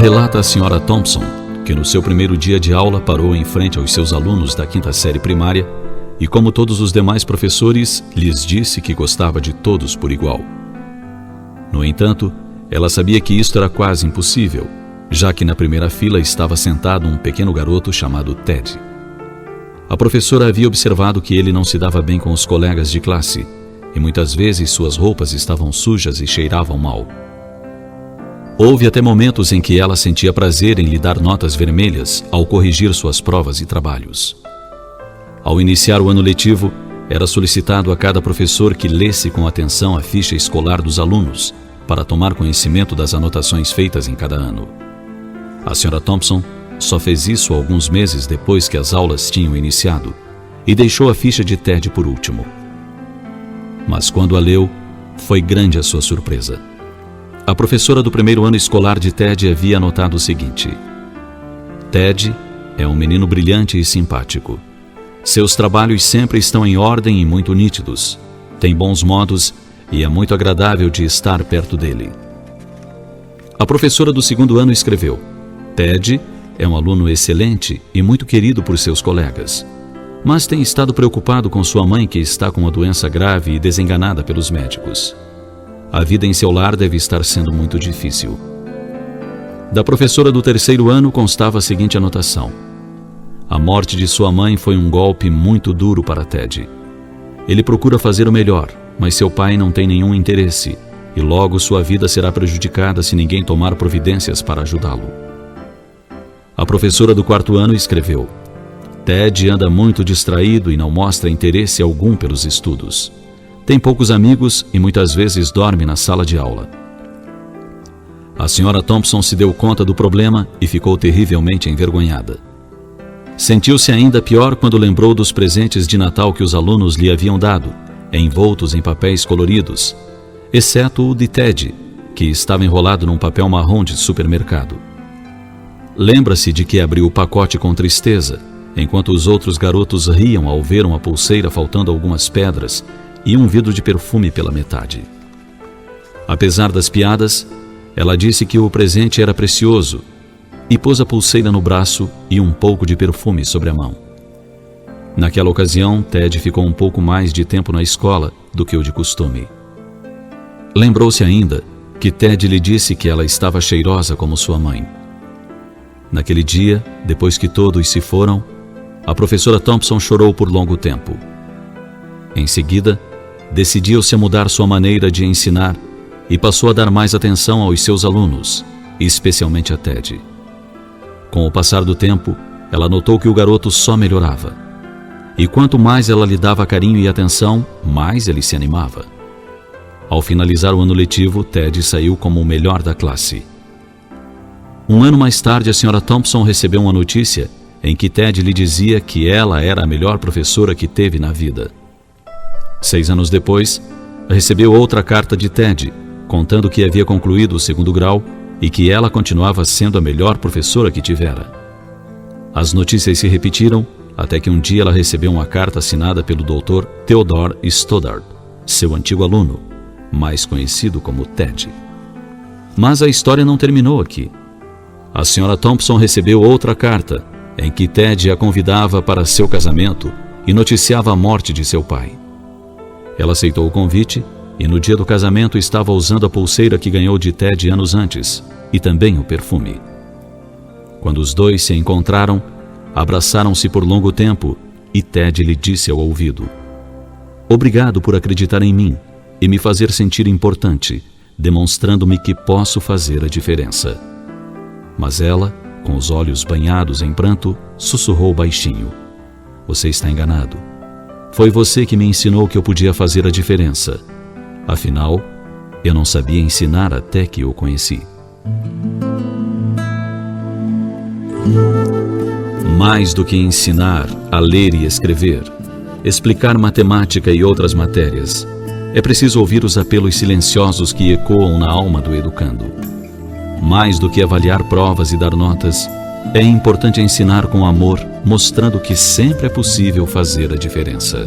relata a Sra. Thompson que no seu primeiro dia de aula parou em frente aos seus alunos da 5ª série primária e, como todos os demais professores, lhes disse que gostava de todos por igual. No entanto, ela sabia que isto era quase impossível, já que na primeira fila estava sentado um pequeno garoto chamado Ted. A professora havia observado que ele não se dava bem com os colegas de classe e muitas vezes suas roupas estavam sujas e cheiravam mal. Houve até momentos em que ela sentia prazer em lhe dar notas vermelhas ao corrigir suas provas e trabalhos. Ao iniciar o ano letivo, era solicitado a cada professor que lesse com atenção a ficha escolar dos alunos para tomar conhecimento das anotações feitas em cada ano. A Sra. Thompson só fez isso alguns meses depois que as aulas tinham iniciado e deixou a ficha de Ted por último. Mas quando a leu, foi grande a sua surpresa. A professora do primeiro ano escolar de Ted havia anotado o seguinte: Ted é um menino brilhante e simpático. Seus trabalhos sempre estão em ordem e muito nítidos. Tem bons modos e é muito agradável de estar perto dele. A professora do segundo ano escreveu: Ted é um aluno excelente e muito querido por seus colegas, mas tem estado preocupado com sua mãe, que está com uma doença grave e desenganada pelos médicos. A vida em seu lar deve estar sendo muito difícil. Da professora do terceiro ano constava a seguinte anotação: a morte de sua mãe foi um golpe muito duro para Ted. Ele procura fazer o melhor, mas seu pai não tem nenhum interesse, e logo sua vida será prejudicada se ninguém tomar providências para ajudá-lo. A professora do quarto ano escreveu: Ted anda muito distraído e não mostra interesse algum pelos estudos. Tem poucos amigos e muitas vezes dorme na sala de aula. A Sra. Thompson se deu conta do problema e ficou terrivelmente envergonhada. Sentiu-se ainda pior quando lembrou dos presentes de Natal que os alunos lhe haviam dado, envoltos em papéis coloridos, exceto o de Ted, que estava enrolado num papel marrom de supermercado. Lembra-se de que abriu o pacote com tristeza, enquanto os outros garotos riam ao ver uma pulseira faltando algumas pedras e um vidro de perfume pela metade. Apesar das piadas, ela disse que o presente era precioso e pôs a pulseira no braço e um pouco de perfume sobre a mão. Naquela ocasião, Ted ficou um pouco mais de tempo na escola do que o de costume. Lembrou-se ainda que Ted lhe disse que ela estava cheirosa como sua mãe. Naquele dia, depois que todos se foram, a professora Thompson chorou por longo tempo. Em seguida, decidiu-se a mudar sua maneira de ensinar e passou a dar mais atenção aos seus alunos, especialmente a Ted. Com o passar do tempo, ela notou que o garoto só melhorava. E quanto mais ela lhe dava carinho e atenção, mais ele se animava. Ao finalizar o ano letivo, Ted saiu como o melhor da classe. Um ano mais tarde, a Sra. Thompson recebeu uma notícia em que Ted lhe dizia que ela era a melhor professora que teve na vida. 6 anos depois, recebeu outra carta de Ted, contando que havia concluído o 2º grau e que ela continuava sendo a melhor professora que tivera. As notícias se repetiram, até que um dia ela recebeu uma carta assinada pelo Dr. Theodore Stoddard, seu antigo aluno, mais conhecido como Ted. Mas a história não terminou aqui. A Sra. Thompson recebeu outra carta, em que Ted a convidava para seu casamento e noticiava a morte de seu pai. Ela aceitou o convite e no dia do casamento estava usando a pulseira que ganhou de Ted anos antes e também o perfume. Quando os dois se encontraram, abraçaram-se por longo tempo e Ted lhe disse ao ouvido: obrigado por acreditar em mim e me fazer sentir importante, demonstrando-me que posso fazer a diferença. Mas ela, com os olhos banhados em pranto, sussurrou baixinho: você está enganado. Foi você que me ensinou que eu podia fazer a diferença. Afinal, eu não sabia ensinar até que o conheci. Mais do que ensinar a ler e escrever, explicar matemática e outras matérias, é preciso ouvir os apelos silenciosos que ecoam na alma do educando. Mais do que avaliar provas e dar notas, é importante ensinar com amor, mostrando que sempre é possível fazer a diferença.